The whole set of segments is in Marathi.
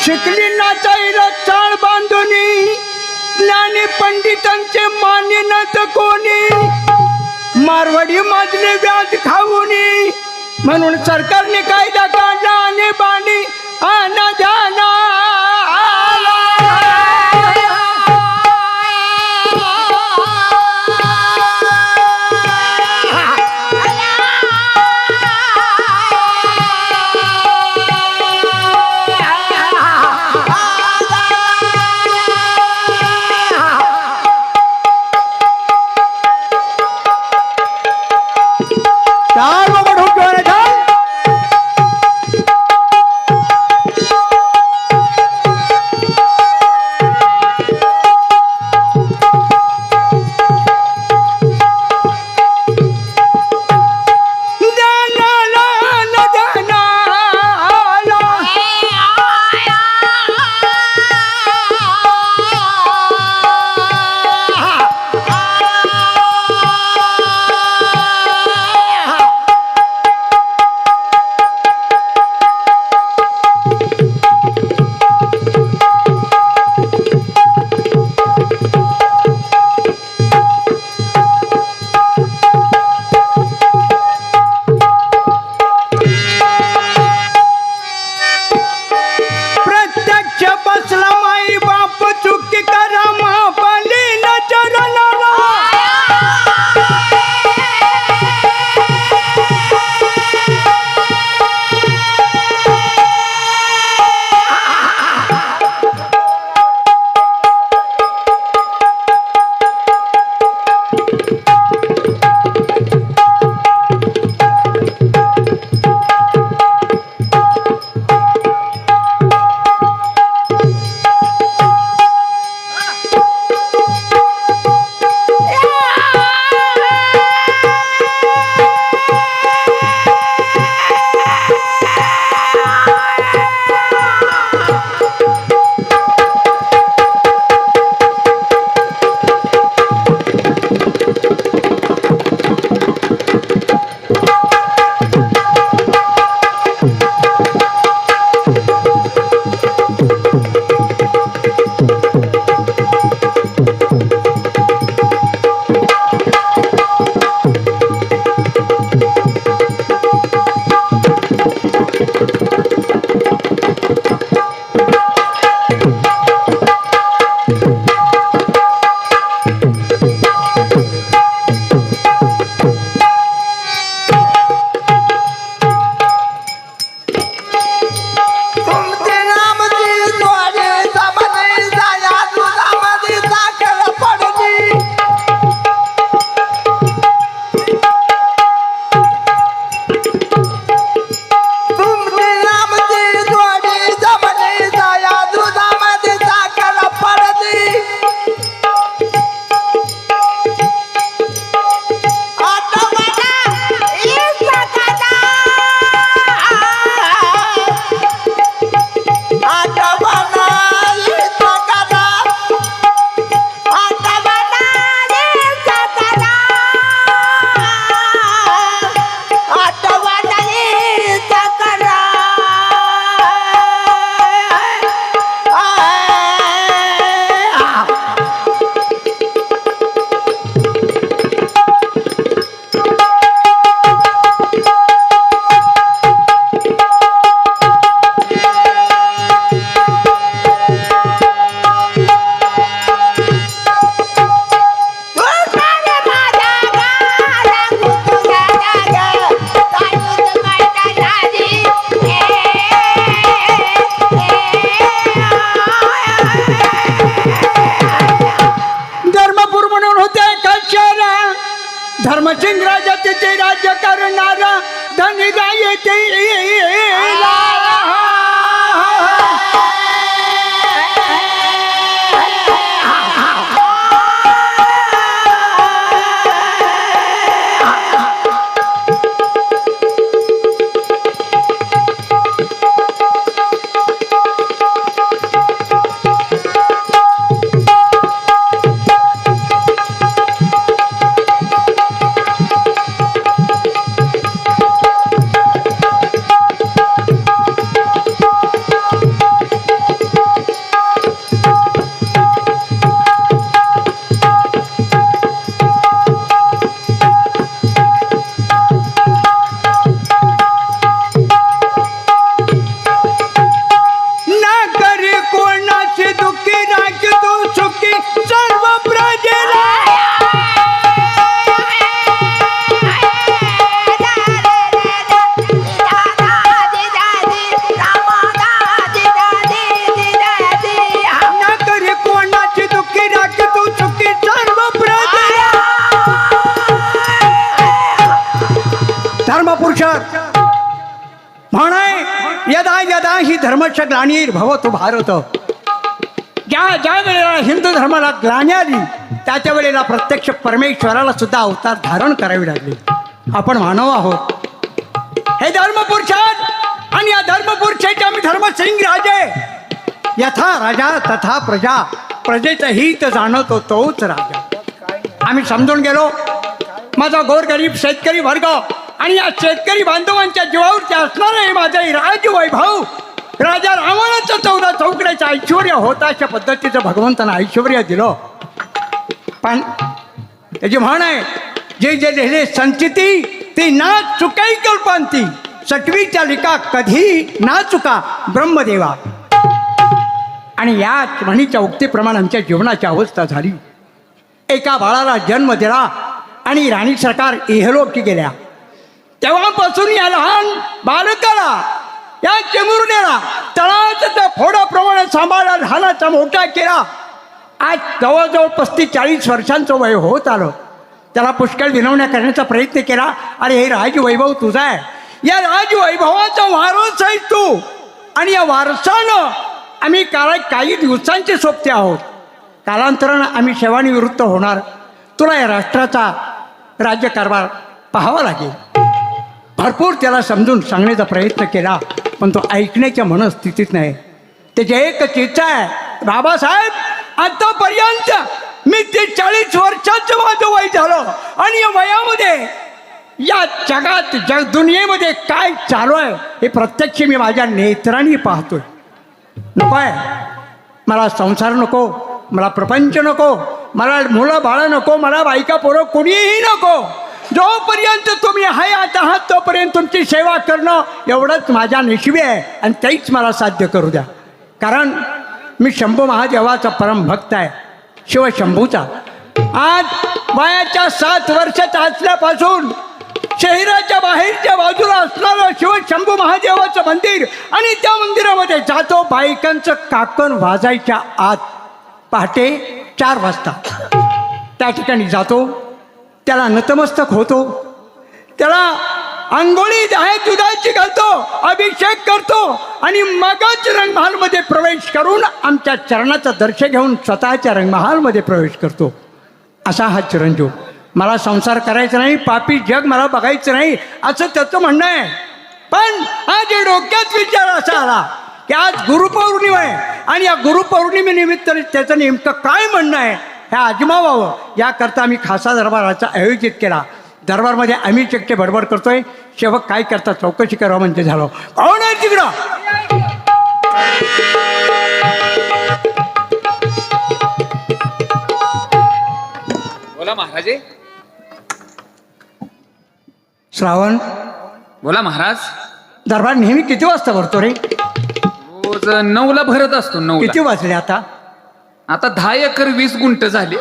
शिकली नाचाईला चाळ बांधुनी ज्ञानी पंडितांचे माने न कोणी मारवाडी मजले व्याज खाऊनी म्हणून सरकारने कायदा काढला आणि बाणी आना जाना यदा यदा ही धर्मस्य ग्लानिर्भवतो भारत, ज्या ज्या वेळेला हिंदू धर्माला ग्लानी आली त्याच्या वेळेला प्रत्यक्ष परमेश्वराला सुद्धा अवतार धारण करावे लागले. आपण मानव आहोत, हे धर्मपुरुष आहेत आणि या धर्मपुरुषाचे आम्ही धर्मसिंग राजे. यथा राजा तथा प्रजा, प्रजेचं हित जाणतो तोच राजा. आम्ही समजून गेलो. माझा गोरगरीब शेतकरी वर्ग आणि या शेतकरी बांधवांच्या जीवावरती असणारं हे माझं राजवैभव, राजा रावणाचं 14 चौकड्याचं ऐश्वर होतं, अशा पद्धतीचं भगवंतानं ऐश्वर दिलं. पण त्याची म्हण आहे, जे जे लिहिले संचिती ती ना चुकाई कल्पांती, सटवीच्या लिका कधी ना चुका ब्रह्मदेवा. आणि याच म्हणीच्या उक्तीप्रमाणे आमच्या जीवनाची अवस्था झाली. एका बाळाला जन्म दिला आणि राणी सरकार इहलोकी गेल्या. तेव्हापासून या लहान बालकाला, या चिमुरड्याला तळाच्या त्या फोडाप्रमाणे सांभाळला, लहानाचा मोठा केला. आज जवळजवळ 35-40 वर्षांचं वय होत आलं. त्याला पुष्कळ विनवण्या करण्याचा प्रयत्न केला. अरे हे राजवैभव तुझा आहे, या राजवैभवाचा वारस आहे तू, आणि या वारसानं आम्ही काही दिवसांचे सोबते आहोत. कालांतरानं आम्ही सेवानिवृत्त होणार. तुला या राष्ट्राचा राज्यकारभार पाहावा लागेल. भरपूर त्याला समजून सांगण्याचा प्रयत्न केला, पण तो ऐकण्याच्या मनस्थितीत नाही. त्याची एकच इच्छा आहे, बाबासाहेब आतापर्यंत मी 40 वर्षाचं माझं वय झालं आणि या वयामध्ये या जगात दुनियेमध्ये काय चालू आहे हे प्रत्यक्ष मी माझ्या नेत्रांनी पाहतोय. नको आहे मला संसार, नको मला प्रपंच, नको मला मुलं बाळं, नको मला बायका पोरं कोणीही नको. जोपर्यंत तुम्ही हयात आहात तोपर्यंत तुमची सेवा करणं एवढंच माझ्या नशिबी आहे, आणि तेच मला साध्य करू द्या. कारण मी शंभू महादेवाचा परमभक्त आहे, शिवशंभूचा. आज वयाच्या 7 वर्षाचा असल्यापासून शहराच्या बाहेरच्या बाजूला असणारं शिवशंभू महादेवाचं मंदिर, आणि त्या मंदिरामध्ये जातो. बायकांचं काकण वाजायच्या आत पहाटे 4 वाजता त्या ठिकाणी जातो. त्याला नतमस्तक होतो, त्याला अंघोळी दुधाची घालतो, अभिषेक करतो, आणि मगच रंगमहालमध्ये प्रवेश करून आमच्या चरणाचं दर्शन घेऊन स्वतःच्या रंगमहालमध्ये प्रवेश करतो. असा हा चिरंजीव. मला संसार करायचा नाही, पापी जग मला बघायचं नाही, असं त्याचं म्हणणं आहे. पण आज डोक्यात विचार असा आला की आज गुरुपौर्णिमा आहे, आणि या गुरुपौर्णिमेनिमित्त त्याचं नेमकं काय म्हणणं आहे हे आजमावावं, याकरता आम्ही खासा दरबाराचा आयोजित केला. दरबारमध्ये आम्ही चक्के बडबड करतोय, सेवक काय करतात चौकशी करावं म्हणजे झालं. कोण आहे तिकडं? बोला महाराजे. श्रावण, बोला महाराज. दरबार नेहमी किती वाजता भरतो रे? रोज 9ला भरत असतो. 9 किती वाजले आता? आता 10 एकर 20 गुंठ झाली.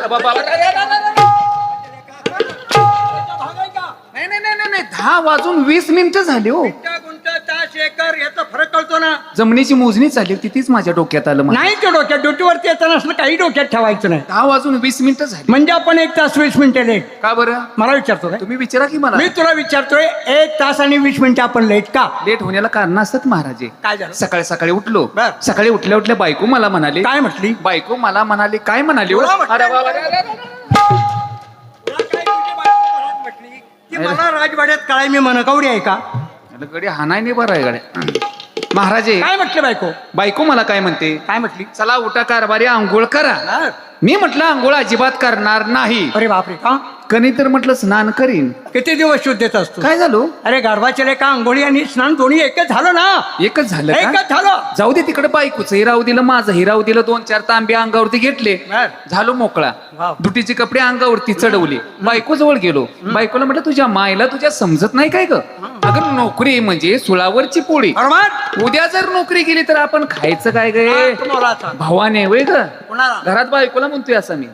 नाही 10 वाजून 20 मिनिटं झाली हो. तास एकर याचा फरक कळतो ना. जमिनीची मोजणी चालली होती, तीच माझ्या डोक्यात आलं. नाही ते डोक्यात, ड्युटीवरती येताना असलं काही डोक्यात ठेवायचं नाही. 10 वाजून 20 मिनिटं झाली म्हणजे आपण 1 तास 20 मिनिटं लेट. का बरं? मला विचारतो काय? तुम्ही विचारा की मला. मी तुला विचारतोय 1 तास आणि 20 मिनिटं आपण लेट का? लेट होण्याला कारण असतात महाराजे. काय झालं? सकाळी सकाळी उठलो. बर. सकाळी उठल्या उठल्या बायको मला म्हणाली. काय म्हटली? बायको मला म्हणाली. काय म्हणाली हो? तुला म्हटलं? अरे बाबा, अरे, अरे, अरे. की मला राजवाड्यात काय मी मनकवडी आहे का? गडी हानाय नाही बरं आहे गड्या. महाराजे काय म्हटलं बायको? बायको मला काय म्हणते? काय म्हटली? चला उठा कारभारी आंघोळ करा. मी म्हटलं आंघोळ अजिबात करणार नाही. अरे बापरे, का? कधी तर म्हटलं स्नान करीन. किती दिवस शुद्ध देत असतो? काय झालो? अरे गाढवाचे लेका आंघोळी आणि स्नान दोन्ही एकच झालं ना. एकच झालं का? एकच झालं. जाऊ दे तिकडे. बायकोच हिराव दिलं, माझं हिराव दिलं. 2-4 तांबे अंगावरती घेतले, बर. झालो मोकळा. वाव. दुटीचे कपडे अंगावरती चढवले. बायको जवळ गेलो. बायकोला म्हटलं तुझ्या मायला तुझ्या समजत नाही काय ग? अगं नोकरी म्हणजे सुळावरची पोळी. बरोबर. उद्या जर नोकरी केली तर आपण खायचं काय गे? तुम्हाला आता भावाने वय ग. कोणाला? घरात बायकोला म्हणतोय असं मी.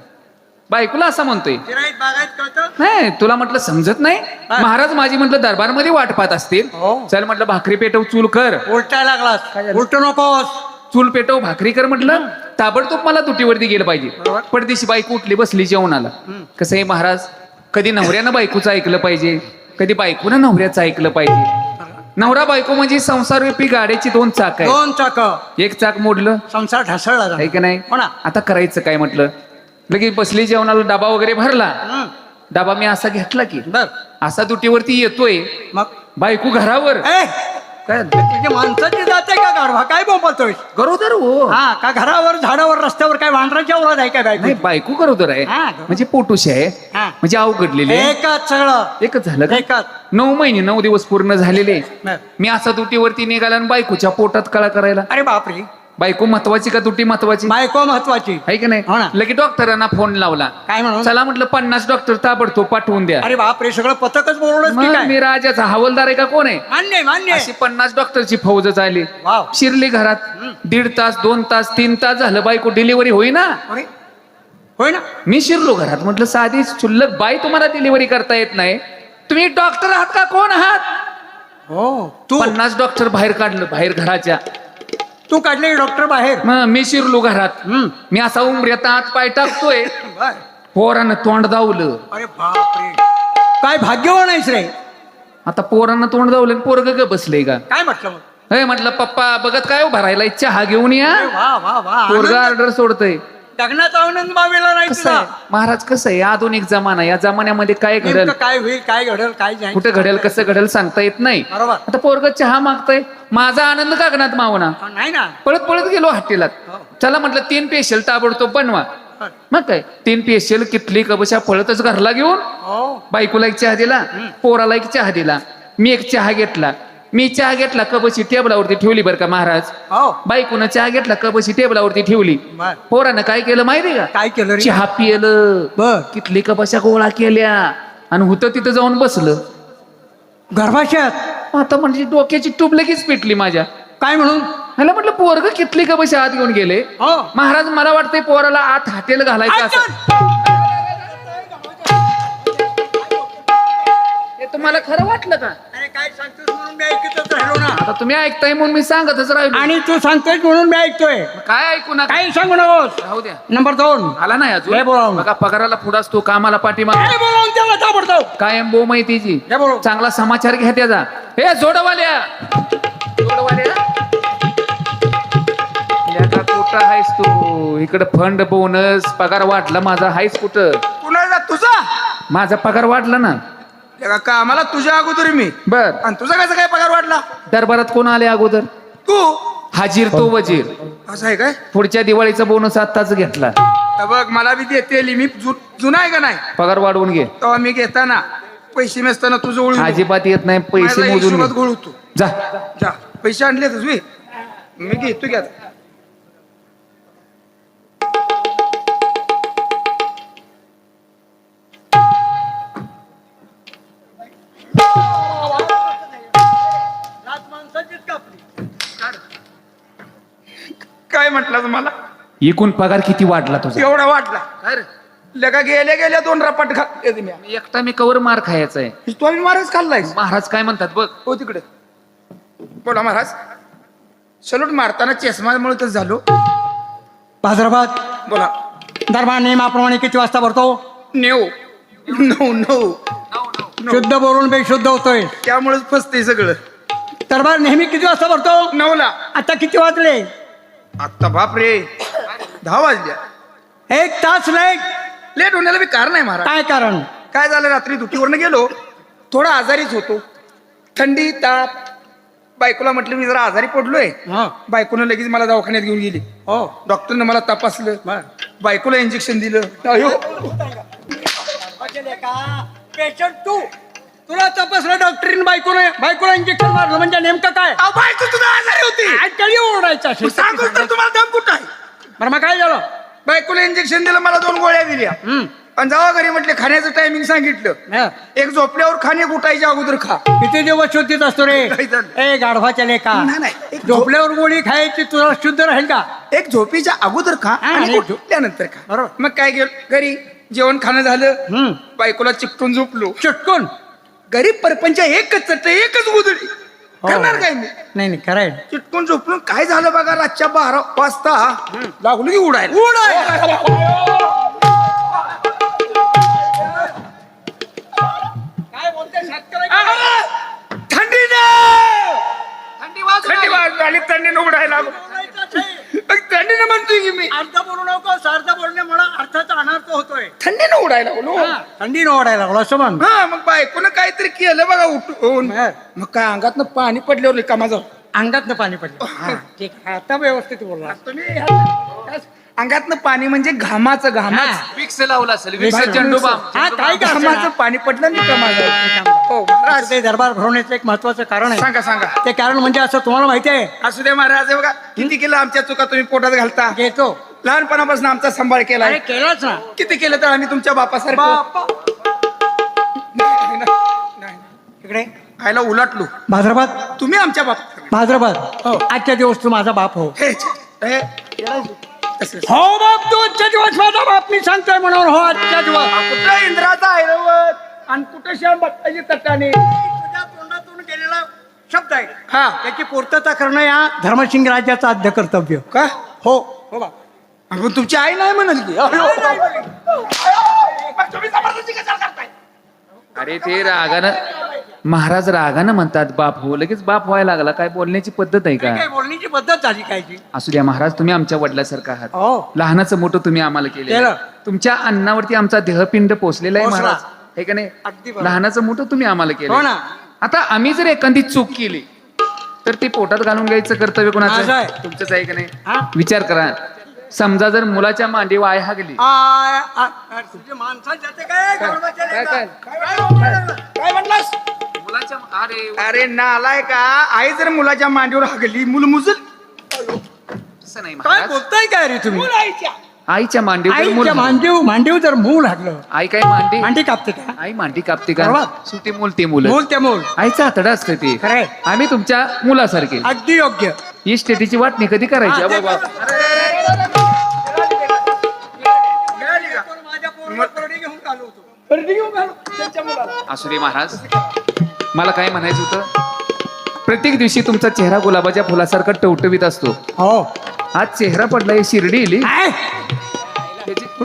बायकोला असं म्हणतोय. गिऱ्हाईक बागायत कळतं? नाही तुला म्हटलं समजत नाही. महाराज माझी म्हटलं दरबारमध्ये वाट पाहत असतील. हो. चल म्हटलं भाकरी पेटव, चूल कर. उलटायला लागलास. उलटू नकोस. चूल पेटव, भाकरी कर म्हटलं. ताबडतोब मला दुटीवरती गेलं पाहिजे. बरोबर. पडदिशी बायको उठली, बसली जेवणाला. कसं आहे महाराज, कधी नवऱ्यानं बायकोचं ऐकलं पाहिजे, कधी बायकोनं नवऱ्याचं ऐकलं पाहिजे. नवरा बायको म्हणजे संसाररूपी गाड्याची दोन चाक आहे. दोन चाक, एक चाक मोडलं संसार ढासळला आहे की नाही. हो ना. आता करायचं काय म्हटलं, लगेच बसली जेवणाला, डबा वगैरे भरला. हं. डबा मी असा घेतला की बर असा दुटीवरती येतोय, मग बायको घरावर. ए काय तुझी माणसाची जाते का गाढवा, काय बोंबलतोय? गरोदर हो. हा का घरावर झाडावर रस्त्यावर काय वांढराच्या वरात आहे काय नाही, बायको? बायको गरोदर आहे हा. म्हणजे पोटूशी आहे, हा. म्हणजे अवघडलेली आहे. एकच सगळं एकच झालं का? एकच. 9 महिने 9 दिवस पूर्ण झालेले. बर. मी असा दुटीवरती निघाला आणि बायकोच्या पोटात कळा करायला. अरे बापरे, बायको महत्वाची का दुटी महत्वाची बायको महत्वाची. आहे की हो नाही. ना. लगेच डॉक्टरांना फोन लावला. काय म्हणून? चला म्हटलं 50 डॉक्टर ताबडतोब पाठवून द्या. अरे बापरे, सगळं पथकच बोलवलंच की मग काय? मी राजाचा हवालदार आहे का कोण आहे. मान्य आहे, मान्य आहे. अशी 50 डॉक्टरची फौजच आली. वाव. शिरली घरात. 1.5 तास 2 तास 3 तास झालं बायको डिलिव्हरी होईना. अरे होय ना. मी शिरलो घरात, म्हटलं साधी क्षुल्लक बाई तुम्हाला डिलिव्हरी करता येत नाही, तुम्ही डॉक्टर आहात का कोण आहात. हो तू 50 डॉक्टर बाहेर काढलं, बाहेर घराच्या. तू काढले डॉक्टर बाहेर. मग मी शिरलो घरात. हं. मी असा उमऱ्यात आत पाय टाकतोय, बर. पोरानं तोंड दावलं. अरे बापरे, काय भाग्यवान आहेस रे. आता पोरानं तोंड दावलं, पोरग ग बसलंय का. काय म्हटलं मग? हे म्हटलं पप्पा बघत काय भरायला चहा घेऊन या. अरे वा वा वा, पोरगा आनंद. ऑर्डर सोडतय. लग्नाचा आनंद मावेला नाही कसं तुला. आहे महाराज, कसं आहे आधुनिक जमाना, या जमान्यामध्ये काय घडल, नेमकं काय होईल, काय घडल, काय नाही. कुठे घडेल, कसं घडेल सांगता येत नाही. बरोबर. आता पोरग चहा मागतय, माझा आनंद कागनात मावना. नाही ना. पळत पळत गेलो हॉटेलात. हो. चला म्हटलं 3 पेशल ताबडतोब बनवा. मग काय 3 पेशल किटली कबशा पळतच घरला घेऊन हो बायकोला एक चहा दिला, पोराला एक चहा दिला, मी एक चहा घेतला. मी चहा घेतला, कबशी टेबलावरती ठेवली बरं का महाराज. हो. बायकोनं चहा घेतला, कबशी टेबलावरती ठेवली. बर. पोरानं काय केलं माहिती का, काय केलं रे? चहा पियलं, बर. किटली कबशा गोळा केल्या आणि होतं तिथं जाऊन बसलं. गर्भाशयात आता म्हणजे डोक्याची टूब लगेच पेटली माझ्या. काय म्हणून? ह्याला म्हटलं पोरग किटली कबशा आत घेऊन गेले. हो. महाराज मला वाटतंय पोराला आत हातेल घालायचं असं. हे तुम्हाला खरं वाटलं का. अरे काय सांगतोस म्हणून मी ऐकतच राहिलो ना. आता तुम्ही ऐकताय म्हणून मी सांगतच राहिलो. आणि तू सांगतोय म्हणून मी ऐकतोय. काय ऐकू नका, काही सांगू नकोस. राहू द्या. नंबर 2 आला नाही लय अजून. बोलावून. बघा पगाराला पुढं असतो, कामाला पाठीमाग. काय बोलावून त्याला ताबडतो. कायम बो माहितीची. काय बोलू? चांगला समाचार घ्या त्याचा. हे जोडवाल्या, जोडवाल्या लेका कुठं आहेस तू. इकडं फंड बोनस पगार वाढला माझा, आहेस कुठं. कुणाला तुझा माझा पगार वाढला ना. कामाला तुझ्या अगोदर मी, बर. आणि तुझा कसा काय पगार वाढला. दरबारात कोण आले अगोदर. तू हाजीर तो वजीर. असं आहे काय. पुढच्या दिवाळीचा बोनस आत्ताच घेतला. तर बघ मला बी देते मी जुना आहे का नाही. पगार वाढवून घे. तेव्हा मी घेताना पैसे नसताना तुझं ओळख अजिबात येत नाही, पैसे मोजून घे. घोळू तू जा. जा पैसे आणले तुझे मी घेतो घ्या. काय म्हटलं मला. एकूण पगार किती वाढला तुझा. एवढा वाटला लगा गेल्या गेल्या 2 रपाट खाल्ले मी. मी एकटा मी कवर मार खायचा आहे. तू आम्ही मारच खाल्लायस. महाराज काय म्हणतात बघ. हो तिकडे बोला महाराज. सलूट मारताना चष्मामुळे तर झालो. बाजाराबाद बोला. दरबार नियमाप्रमाणे किती वाजता भरतो? 9 शुद्ध बोलून बेशुद्ध होतोय. त्यामुळेच फसते सगळं. दरबार नेहमी किती वाजता भरतो? 9ला. आता किती वाजले? आता बापरे 10 वाजल्या. 1 तास लेट. लेट होण्याला बी कारण आहे महाराज. काय कारण? काय झालं रात्री दुटीवरनं गेलो, थोडा आजारीच होतो, थंडी ताप. बायकोला म्हटलं मी जरा आजारी पडलोय. हा. बायकोनं लगेच मला दवाखान्यात घेऊन गेली. हो. डॉक्टरनं मला तपासलं, बर. बायकोला इंजेक्शन दिलं. अयो पेशंट तू, तुला तपासलं डॉक्टरीन, बायकोला इंजेक्शन मारलं म्हणजे नेमकं काय? बायको तुझा आजारी होती. कधी ओरडायचं असेल? सांगू तर तुम्हाला दम कुठं आहे. बरं मग काय झालं? बायकोला इंजेक्शन दिलं, मला 2 गोळ्या दिल्या आणि जावा घरी म्हटले खाण्याचं टायमिंग सांगितलं. हा. एक झोपल्यावर खाणे गुटायच्या अगोदर खा. किती दिवस शुद्धीत असतो रे? नाही झालं. ए गाढवाच्या लेका, नाही, नाही. एक झोपल्यावर गोळी खायची तुला शुद्ध राहील का? एक झोपीच्या अगोदर खा हा, आणि आणि झोपल्यानंतर खा. बरोबर. मग काय गेलो घरी, जेवण खाणं झालं, बायकोला चिपटून झोपलो. चटकून. गरीब परपंच एकच चट, एकच गुदडी. करणार काय मी. नाही कराय. चिटकून झोपलो. काय झालं बघा, रातच्या 12 वाजता लागलो की उडायला. थंडी नाही खाली थंडीनं उडायला लागलो. थंडीनं म्हणतोय की मी अर्ध बोलू नको सार्थ बोलण्यामुळे अर्थाचा अनर्थ होतोय. थंडीनं उडायला लागलो. थंडी ओढायला लागलो असं म्हण. हा मग बायकोनं काहीतरी केलं बघा उठून. मग काय अंगातनं पाणी पडल्यावर कामाचं अंगातनं पाणी पडलं. ठीक आहे, आता व्यवस्थित बोलला. तुम्ही अंगातनं पाणी म्हणजे घामाचं घामाचं विक्स लावला असेल विक्स झेंडू बाम. हा काय घामाचं पाणी पडलं नाही कामाचं. हो महाराज ते दरबार भरवण्याचं एक महत्वाचं कारण आहे. सांगा सांगा. ते कारण म्हणजे असं तुम्हाला माहिती आहे. असू दे महाराज हे बघा किती केलं आमच्या चुका तुम्ही पोटात घालता. घेतो लहानपणापासून आमचा सांभाळ केला. अरे केलंच ना. किती केलं तर आम्ही तुमच्या बापासारखं बापा. नाही. इकडे आयला उलटलो. भाद्रपद तुम्ही आमच्या बाप भाद्रपद हो. आजच्या दिवस तू माझा बाप हो. हे, हे, तसं. हो बाप तू आजच्या दिवस माझा बाप मी सांगतोय म्हणून हो आजच्या दिवस. कुठं इंद्राचा ऐरावत आणि कुठं श्याम भक्ताची तट्टाने. तुझ्या तोंडातून गेलेला शब्द आहे हा त्याची पूर्तता करणं या धर्मसिंग राज्याचं आद्य कर्तव्य. का हो हो बाप. अगं तुमची आई नाही म्हणाल की तुम्ही जबरदस्ती कशाला करताय? अरे ते रागानं महाराज रागानं म्हणतात बाप हो, लगेच बाप व्हायला लागला. काय बोलण्याची पद्धत आहे का? काय बोलण्याची पद्धत झाली काय ती. असू द्या महाराज, तुम्ही आमच्या वडिलासारखं आहात. हो लहानाचं मोठं तुम्ही आम्हाला केलं. केलं. तुमच्या अन्नावरती आमचा देहपिंड पोचलेला आहे पोचला. महाराज, हे का नाही? अगदी बरोबर. लहानाचं मोठं तुम्ही आम्हाला हो केलं. ना. आता आम्ही जर एखादी चूक केली तर ती पोटात घालून घ्यायचं कर्तव्य माझं कोणाचं? आहे. तुमचंच आहे का नाही? हा? विचार करा. समजा जर मुलाच्या मांडी वाय हागली, तुझे माणसात जाते काय गडबडच्या काय- लेका? काय? काय बोलतोय? काय म्हटलास? मुलाच्या अरे अरे नालाय का आई जर मुलाच्या मांडीवर हागली मुल मुजल. तसं नाही काय महाराज. बोलताय काय रे तुम्ही. आईच्या मांडीवर जर मूल आईच्या मांडीव जर मूल हागलं आई काय मांडी मांडी कापते का. आई मांडी कापते का? बरोबर. सुटी मूल ते मूल मूल ते मूल आईचं आतडं असतं ते. खरंय. आम्ही तुमच्या मुलासारखे. अगदी योग्य. ही स्टेटीची वाटणी कधी करायची? हा, ते बाबा माझ्या पोराला परडी घेऊन आलो होतो. परडी घेऊन आलो त्यांच्या मुलाला. असू दे महाराज, मला काय म्हणायचं होतं, प्रत्येक दिवशी तुमचा चेहरा गुलाबाच्या फुलासारखा टवटवीत असतो. हो आज चेहरा पडला, ही शिर्डी इली. काय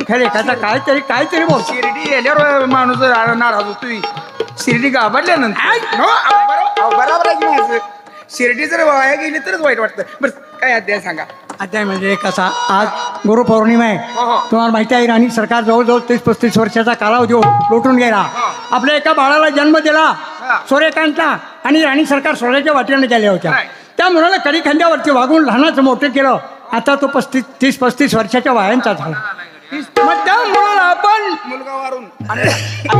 खरे एखादा काहीतरी बोल. शिर्डी गेल्यावर माणूस नाराज होतोय. शिर्डी गाभडल्यानंतर हो, बरोबर आहे की माझं. शिर्डी जर वाया गेली तरच वाईट वाटतं. बरं काय अध्याय सांगा. अध्याय म्हणजे कसा, आज गुरुपौर्णिमा आहे. हो, हो. तुम्हाला माहिती आहे राणी सरकार जवळजवळ 30-35 वर्षाचा कालावधी लोटून गेला. आपल्या एका बाळाला जन्म दिला हा. सूर्यकांतला, आणि राणी सरकार सोन्याच्या वाटेने गेल्या होत्या. नाही. त्या मुलाला कडी खांद्यावरती वागून लहानाचं मोठं केलं. आता तो 30-35 वर्षाच्या वयांचा झाला. मग त्या मुलाला आपण मुलगा वारून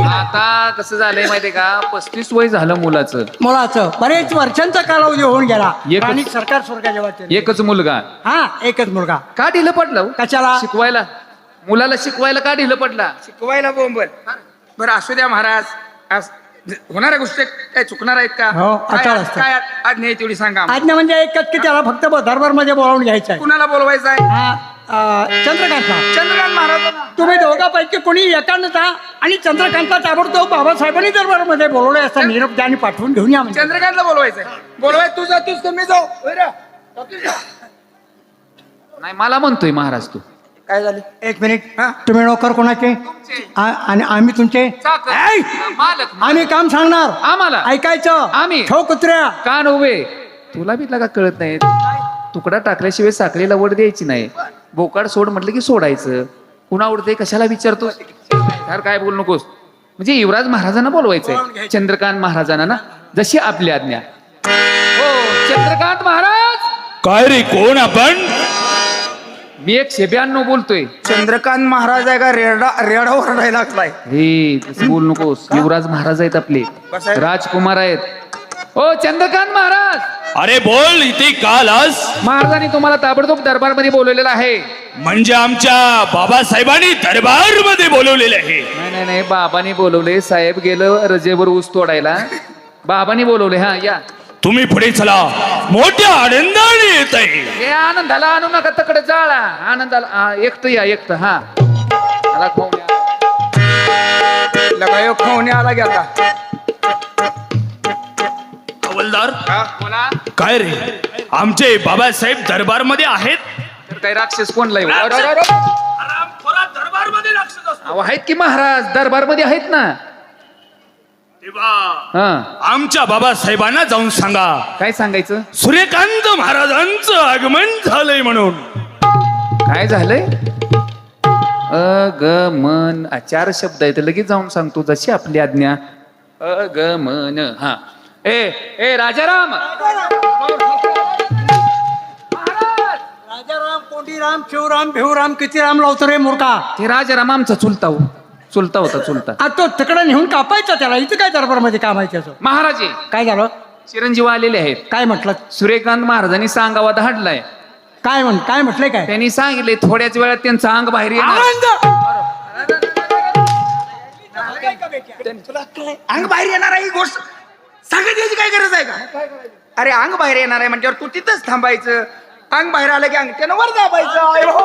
आता कसं झालंय माहितीये का, 35 वय झालं मुलाचं. मुलाचं बरेच वर्षांचा कालावधी होऊन गेला. एकच- राणी सरकार स्वर्गाच्या वाटेने. एकच मुलगा, हा एकच मुलगा. का ढिलं पडलं हो? कशाला? शिकवायला. मुलाला शिकवायला का ढिलं पडला? शिकवायला बोंबल. बरं असू द्या महाराज. आज होणाऱ्या गोष्टी काय चुकणार आहेत का? हो, काय अटळ असतं. काय आज नाही तेवढी सांगा आम्हाला. आज्ञा म्हणजे एकच की त्याला फक्त दरबारमध्ये बोलावून घ्यायचं आहे. कुणाला बोलवायचं आहे? हा चंद्रकांतला. चंद्रकांत महाराज. तुम्ही दोघांपैकी कोणी एकानं जा आणि चंद्रकांतला ताबडतोब बाबासाहेबांनी दरबारमध्ये बोलवलंय असं निरोप द्या आणि पाठवून घेऊन या म्हणजे. चंद्रकांतला बोलवायचंय. बोलवाय तू जातोस तर मी जाऊ. होय रे? जातोस का? नाही, मला म्हणतोय महाराज तू. काय झालं? एक मिनिट. हा? तुम्ही नोकर कोणाचे? आणि आम्ही तुमचे. चाकर. ऐ! मालक. आम्ही काम सांगणार, आम्हाला ऐकायचं. आम्ही. ठो कुत्र्या. कान उभे. तुला बी लागा कळत नाही. तुकडा टाकल्याशिवाय साखळीला वड द्यायची नाही. बोकाड सोड म्हटलं की सोडायचं. कुणा आवडते कशाला विचारतोस? यार काय बोलू नकोस. म्हणजे युवराज महाराजांना बोलवायचंय, चंद्रकांत महाराजांना ना, जशी आपली आज्ञा. हो चंद्रकांत महाराज. काय रे, कोण आपण? मी 192 बोलतोय. चंद्रकांत महाराज आहे का? रेडा ओरडायला लागलाय. हे तसं बोलू नकोस. युवराज महाराज आहेत आपले, कसं आहे? राजकुमार आहेत. ओ चंद्रकांत महाराज, अरे बोल, इथे का आलास? महाराजांनी तुम्हाला ताबडतोब दरबारमध्ये बोलवलेलं आहे. म्हणजे आमच्या बाबासाहेबांनी दरबार मध्ये बोलवलेले आहे. नाही नाही नाही, बाबांनी बोलवले. साहेब गेलं रजेवर ऊस तोडायला, बाबांनी बोलवले. हा या. तुम्ही पुढे चला, मोठ्या आनंदाने येत आहे. हे आनंदाला आणू नका, तकडे जाळा. आनंदाला एकटं या, एकटं. हा मला खाऊन या. लगायो खाऊन आला की आता. हवलदार, बोला. काय रे, आमचे बाबासाहेब दरबार मध्ये आहेत? तर काही राक्षस कोणला येऊ? दरबार मध्ये राक्षस असतो. अहो, आहेत की महाराज, दरबारमध्ये आहेत ना. ते तेव्हा हा आमच्या बाबासाहेबांना जाऊन सांगा काय सांगायचं? सूर्यकांत महाराजांचं आगमन झालंय म्हणून. काय झालंय? अगमन 4 शब्द आहेत, लगेच जाऊन सांगतो जशी आपली आज्ञा. अगमन. हा. ए राजाराम. राजाराम, कोंडीराम, शिवराम, भिवराम, किती राम लावतो रे मूर्खा. ते राजाराम आमचा चुलता होता चुलता. आ तो तिकडे नेऊन कापायचा त्याला, इथं काय दरबारमध्ये कामायचं असं. महाराजे काय झालं? चिरंजीव आलेले आहेत. काय म्हटलं? सूर्यकांत महाराजांनी सांगावा धाडलाय. काय म्हटलंय काय? त्यांनी सांगितले थोड्याच वेळात त्यांचं अंग बाहेर येणार. तुला काय अंग बाहेर येणार आहे ही गोष्ट सांगत यायची काय गरज आहे का? अरे अंग बाहेर येणार आहे म्हणल्यावर तू तिथंच थांबायचं. अंग बाहेर आलं की अंगठ्यानं वर दाबायचं. आय हो.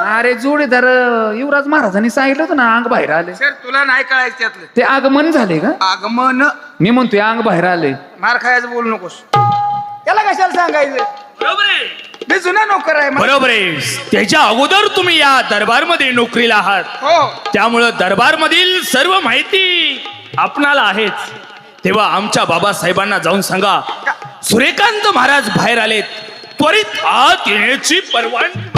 अरे जोडीदार युवराज महाराजांनी सांगितलं होतं ना अंग बाहेर आले. सर तुला नाही कळायचं त्यातलं. ते आगमन झाले का? आगमन. मी म्हणतोय अंग बाहेर आले. मार खायचं बोलू नकोस. त्याला कशाला सांगायचं? बरोबर आहे. मी जुना नोकर आहे. बरोबर आहे. त्याच्या अगोदर तुम्ही या दरबारमध्ये नोकरीला आहात, हो. त्यामुळं दरबारमधील सर्व माहिती आपणाला आहेच. तेव्हा आमच्या बाबासाहेबांना जाऊन सांगा सूर्यकांत महाराज बाहेर आलेत, त्वरित आत येण्याची परवानगी.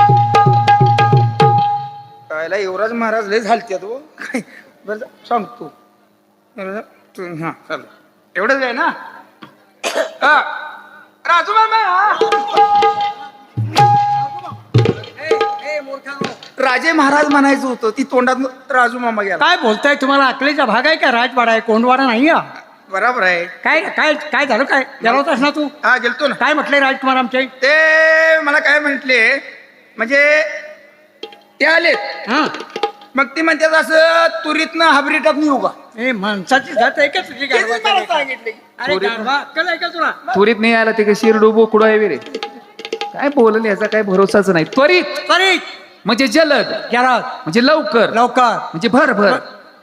त्याला युवराज महाराज लय झालते तो काय. बरं सांगतो. हा चालेल. एवढंच आहे ना. हा. राजू मामा. राजे महाराज म्हणायचं होतं, ती तोंडात राजू मामा गेला. काय बोलताय? तुम्हाला अकलेचा भाग आहे का? राजवाडा आहे, कोंडवाडा नाही. बरोबर आहे. काय काय काय झालं? काय गेला होतास ना तू? हा गेलतो ना. काय म्हटलंय राजकुमार आमचे? ते मला काय म्हटले म्हणजे ते आलेत. हा. मग ती म्हणतात असं तुरीतनं हाबरीटात येऊ का? ए माणसाची जात आहे का तुझी? तेच मला सांगितले. अरे गाढवा, अक्कल आहे का तुला? त्वरित नाही आला ते का शिरडू बोकडू आहे रे. काय बोलल याचा काय भरोसाच नाही. त्वरित तरी म्हणजे जलद, गेला म्हणजे लवकर, लवकर. म्हणजे भर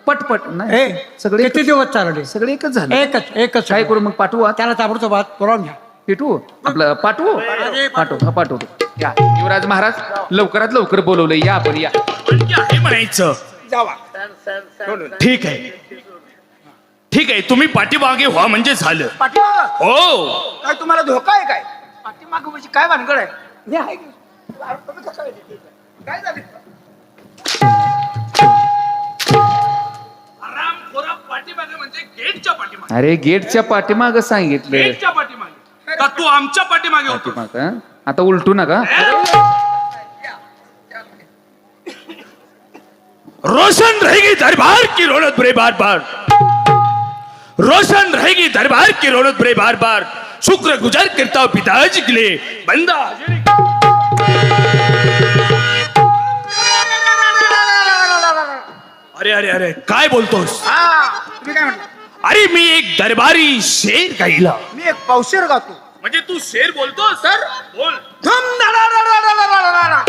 पटपट. नाही ए सगळे किती दिवस चालवले? सगळे एकच झालं. एकच काय करू मग? पाठवू त्याला ताबडतोब बोलावून घ्या. पेटू आपलं पाठवतो. या युवराज महाराज लवकरात लवकर बोलवलंय. या आपण या. म्हणजे आहे म्हणायचं. जावा. ठीक आहे, ठीक आहे. तुम्ही पाठीमागे व्हा म्हणजे झालं. पाठीमागं? हो. काय तुम्हाला धोका आहे काय? पाठीमागं म्हणजे काय भानगड आहे? हे आहे की? काय झालं? पाठीमागे म्हणजे गेटच्या पाठीमागे. अरे गेटच्या पाठीमाग सांगितलं. गेटच्या पाठीमागे का तू आमच्या पाठीमागे होतो? पाठीमाग हं? आता उलटू नका. रोशन रहेगी दरबार की रौनक बड़े बार बार, रोशन रहेगी दरबार की रौनक बड़े बार बार. शुक्र गुजार करता हूं पिताजी के लिए बंदा हाजिर. अरे अरे अरे काय बोलतोस? हा तुम्ही काय म्हणता? अरे मी एक दरबारी शेर गायला. मी एक पावशेर गातो. म्हणजे तू शेर बोलतोस? सर बोल. धम धडा धडा धडा धडा धडा.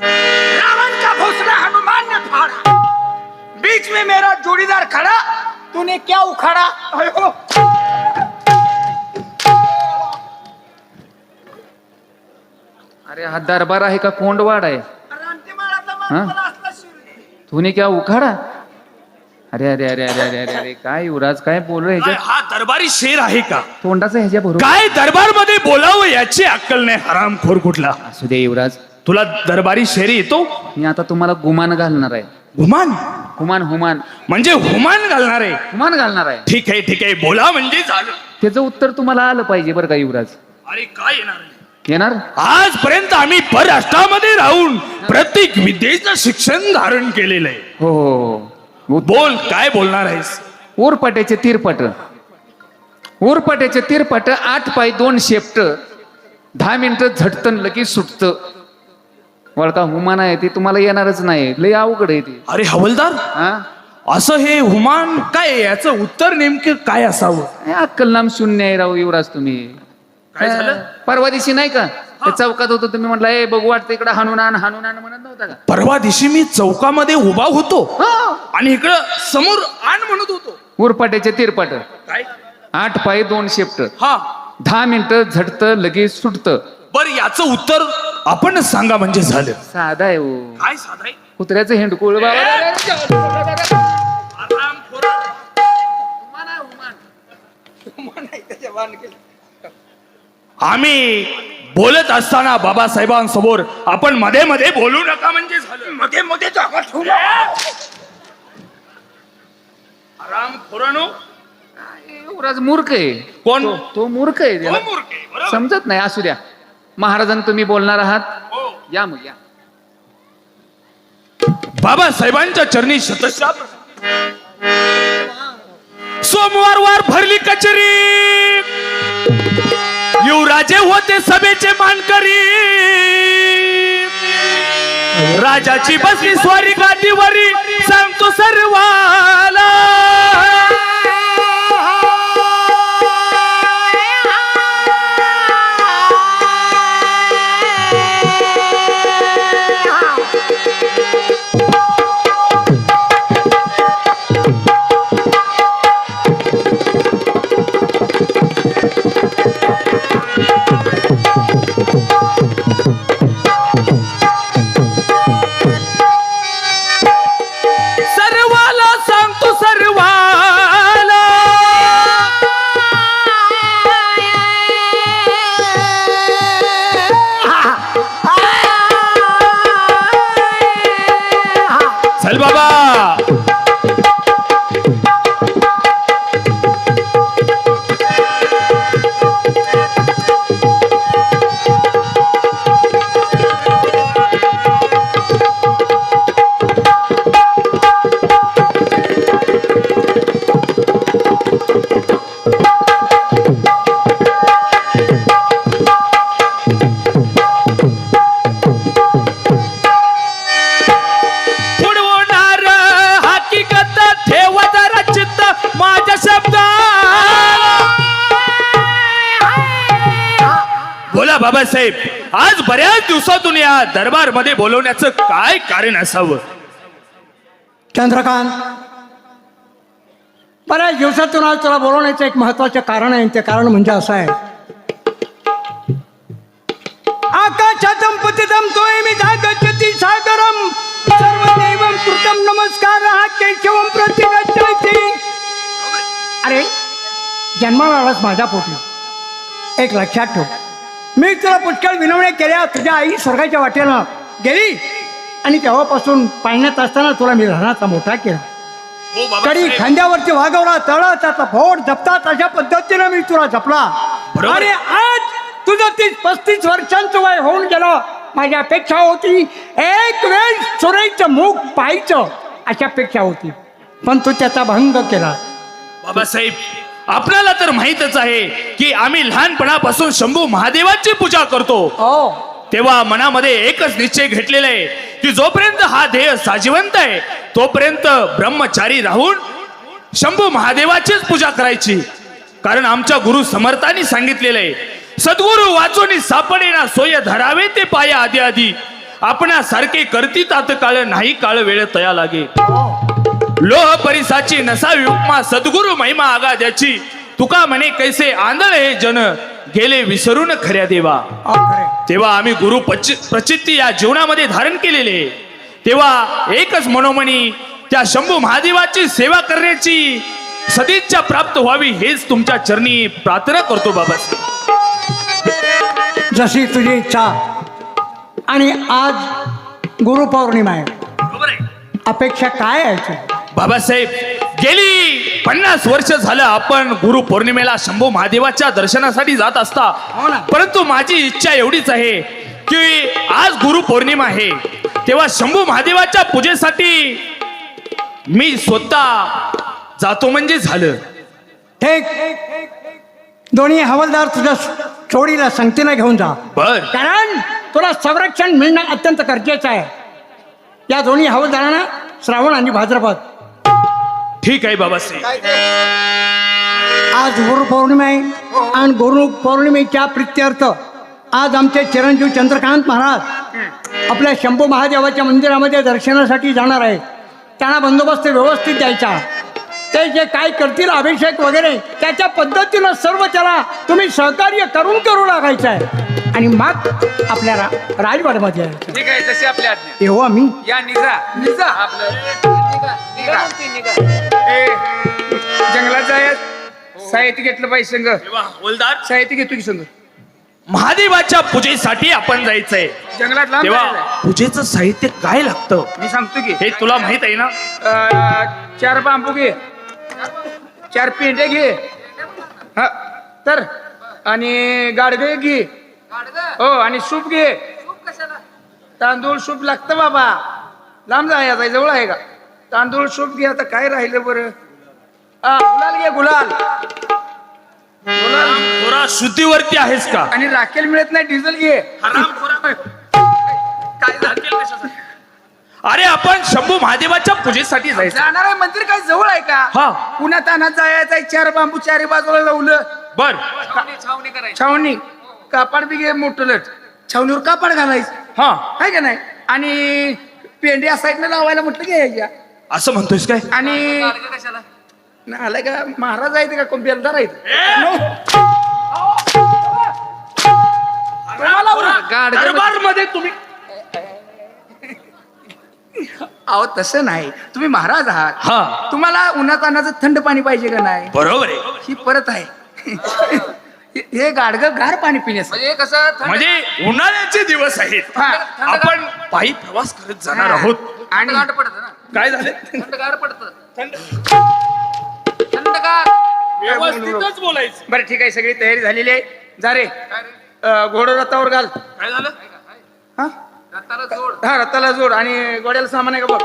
रावण का भोसला हनुमान ने फाड़ा, बीच में मेरा जोड़ीदार खड़ा, तूने क्या उखाड़ा? अयो. अरे हा दरबार आहे का कोंडवाड आहे? हा? तूने क्या उखाडा? अरे अरे अरे अरे अरे अरे अरे काय युवराज काय बोल रे ह्याच्या हा दरबारी शेर आहे का? तोंडाचा ह्याच्या बरोबर काय दरबार मध्ये बोलावं याची अक्कल नाही हरामखोर कुठला. असू दे युवराज. तुला दरबारी शेर येतो? मी आता तुम्हाला गुमान घालणार आहे. हुमान हुमान म्हणजे हुमान घालणार आहे? गुमान घालणार आहे. ठीक आहे बोला म्हणजे झालं. त्याचं उत्तर तुम्हाला आलं पाहिजे बरं का युवराज. अरे काय येणार आहे? येणार? आजपर्यंत आम्ही परराष्ट्रामध्ये राहून प्रत्येक विद्येचं शिक्षण धारण केलेलं आहे. हो. बोल काय बोलणार आहेस? उरपाट्याचे तिरपट 8 पाय 2 शेपट 10 मिनिटं झटतन लगेच सुटत. वळका हुमान आहे ते तुम्हाला येणारच नाही. लय अवघड आहे ते. अरे हवलदार, हा असं हे हुमान काय? याचं उत्तर नेमकं काय असावं? अक्कल नाम शून्य आहे राव युवराज तुम्ही. काय झालं? परवा दिवशी नाही का ते चौकात होतो तुम्ही म्हटलं ए बघू वाटतं इकडं हाणून आण म्हणत नव्हता का? परवा दिवशी मी चौकामध्ये उभा होतो हो. आणि इकडं समोर आण म्हणत होतो. उरपाट्याचे तिरपट काय? 8 पाय 2 शेपट हा 10 मिनिटं झटत लगेच सुटत. बर याचं उत्तर आपण सांगा म्हणजे झालं. साधा आहे हो. काय साधाय? कुत्र्याचं हिंडकुळ बाबा. आम्ही बोलत असताना बाबासाहेबांसमोर आपण मध्ये मध्ये बोलू नका म्हणजे झालं. मध्ये मध्ये जागा ठेवू आराम खोरानो. युवराज मूर्ख आहे. कोण? तो मूर्ख आहे. त्याला तो मूर्ख आहे, बरोबर. समजत नाही. असू द्या. महाराजांना तुम्ही बोलणार आहात. हो. या मग या. बाबासाहेबांच्या चरणी शतशः सोमवार भरली कचेरी. युवराजे होते सभेचे मानकरी. राजाची बसली स्वारी गादीवरी. सांगतो सर्वाला सांगतो सर्वाला. चल बाबा. बोला बाबासाहेब, आज बऱ्याच दिवसातून या दरबार मध्ये बोलवण्याचं काय कारण असावं? चंद्रकांत, बऱ्याच दिवसातून आज तुला बोलवण्याचं एक महत्वाचं कारण आहे. ते कारण म्हणजे असं आहे, आकाशातम पतितम तोयमी गच्छति सागरम सर्वदेवम कृतम नमस्कार केशवम प्रतिगच्छति. अरे जन्माला आलास माझ्या पोटी. एक लक्षात ठेव, मी तुला पुष्कळ विनवण्या केल्या. तुझ्या आई स्वर्गाच्या वाटेला गेली आणि तेव्हापासून पाळण्यात असताना तुला मी लहानाचा मोठा केला. हो कधी बाबासाहेब. खांद्यावरती वागवला, तळा त्याचा फोड जपतात, अशा पद्धतीनं मी तुला जपला. बरोबर. आणि आज तुझं 30-35 वर्षांचं वय होऊन गेलं. माझी अपेक्षा होती एक वेळ सुरेचं मुख पाहायचं, अशा अपेक्षा होती, पण तू त्याचा भंग केला. बाबासाहेब, आपल्याला तर माहीतच आहे की आम्ही लहानपणापासून शंभू महादेवाची पूजा करतो. तेव्हा मनामध्ये एकच निश्चय घेतलेला आहे की जोपर्यंत हा देह साजिवंत आहे तोपर्यंत ब्रह्मचारी राहून शंभू महादेवाचीच पूजा करायची. कारण आमच्या गुरु समर्थांनी सांगितलेलं आहे, सद्गुरु वाचोनी सापडेना सोय धरावे ते पाया आधी आधी. आपणा सारखे करती तात काळ नाही काळ वेळ तया लागे. लोह परिसाची नसावी उपमा सद्गुरु महिमा आगाद्याची. तुका म्हणे कैसे आंधळ हे जन गेले विसरून खऱ्या देवा. तेव्हा आम्ही गुरु प्रचित्ती या जीवनामध्ये धारण केलेले. तेव्हा एकच मनोमनी त्या शंभू महादेवाची सेवा करण्याची सदिच्छा प्राप्त व्हावी हेच तुमच्या चरणी प्रार्थना करतो बाबासाहेब. जशी तुझी इच्छा. आणि आज गुरुपौर्णिमा आहे, बरोबर आहे अपेक्षा काय आहे? बाबासाहेब, गेली 50 वर्ष झालं आपण गुरु पौर्णिमेला शंभू महादेवाच्या दर्शनासाठी जात असता. परंतु माझी इच्छा एवढीच आहे की आज गुरु पौर्णिमा आहे, तेव्हा शंभू महादेवाच्या पूजेसाठी मी स्वतः जातो म्हणजे झालं. ठीक, दोन्ही हवालदार तुझ्या चोडीला संगतीला घेऊन जा. बर. कारण तुला संरक्षण मिळणं अत्यंत गरजेचं आहे. या दोन्ही हवालदारांना श्रावण आणि भाद्रपद. ठीक आहे बाबासाहेब. आज गुरुपौर्णिमा आहे आणि गुरुपौर्णिमेच्या प्रित्यर्थ आज आमचे चिरंजीव चंद्रकांत महाराज आपल्या शंभू महादेवाच्या मंदिरामध्ये दर्शनासाठी जाणार आहेत. त्यांना बंदोबस्त व्यवस्थित द्यायचा. ते जे काय करतील अभिषेक वगैरे त्याच्या पद्धतीनं सर्व त्याला तुम्ही सहकार्य करू लागायचं आहे. आणि मग आपल्याला राजवाड्यामध्ये यायचं. ठीक आहे जशी आपली आज्ञा. येऊ आम्ही. या निजा निजा आपलं ए जंगलात जायत साहित्य घेतलं पाहिजे संघ. तेव्हा हवलदार साहित्य घेतो की संघ. महादेवाच्या पूजेसाठी आपण जायचंय. जंगलात लांब तेव्हा जायचंय. पूजेचं साहित्य काय लागतं मी सांगतो की हे तुला माहित आहे ना? 4 बांबू घे, 4 पेंडे घे, हा तर आणि गाडगे घे, हो आणि सूप घे. तांदूळ सूप लागतं बाबा. लांब जायचं जवळ आहे का? तांदूळ सूप घे. आता काय राहिलं बरं? गुलाल घे गुलाल. गुलाल थोडा शुद्धीवरती आहेस का? आणि राखेल मिळत नाही डिझेल घे. काय झालं? अरे आपण शंभू महादेवाच्या पूजेसाठी जायचं. जाणार आहे मंदिर काय जवळ आहे का? हा. पुन्हा तानात जायचं आहे. 4 बांबू 4 बाजूला लावलं. बर छावणी कापड बी घे मोठं लट. छावणीवर कापड घालायचं हा आहे का नाही? आणि पेंडी साईडनं लावायला म्हटलं घ्यायच्या. असं म्हणतोयस काय? आणि आलाय का महाराज आहेत का कोण बेलदार आहेत? दरबार मध्ये तुम्ही अहो तसं नाही. तुम्ही महाराज आहात. हा तुम्हाला उन्हात अन्नाचं थंड पाणी पाहिजे का नाही? बरोबर आहे. ही परत आहे. हे गाडगं गार पाणी पिण्यासाठी. म्हणजे उन्हाळ्याचे दिवस आहेत. हा. आपण पायी प्रवास करत जाणार आहोत. आणि काय झाले? व्यवस्थितच बोलायचं. बरं ठीक आहे सगळी तयारी झालेली आहे. जा रे घोडं रथावर घाल. काय झालं? हा हा रथाला जोड. आणि घोड्याला सामान आहे का बघ.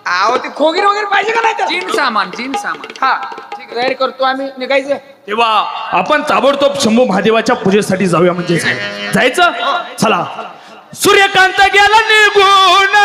अहो ते खोगीर वगैरे पाहिजे का नाही तर? जीन सामान हा ठीक तयारी करतो आम्ही. निघायचं. तेव्हा आपण ताबडतोब शंभू महादेवाच्या पूजेसाठी जाऊया. म्हणजे जायचं. चला सूर्यकांत गेला निघून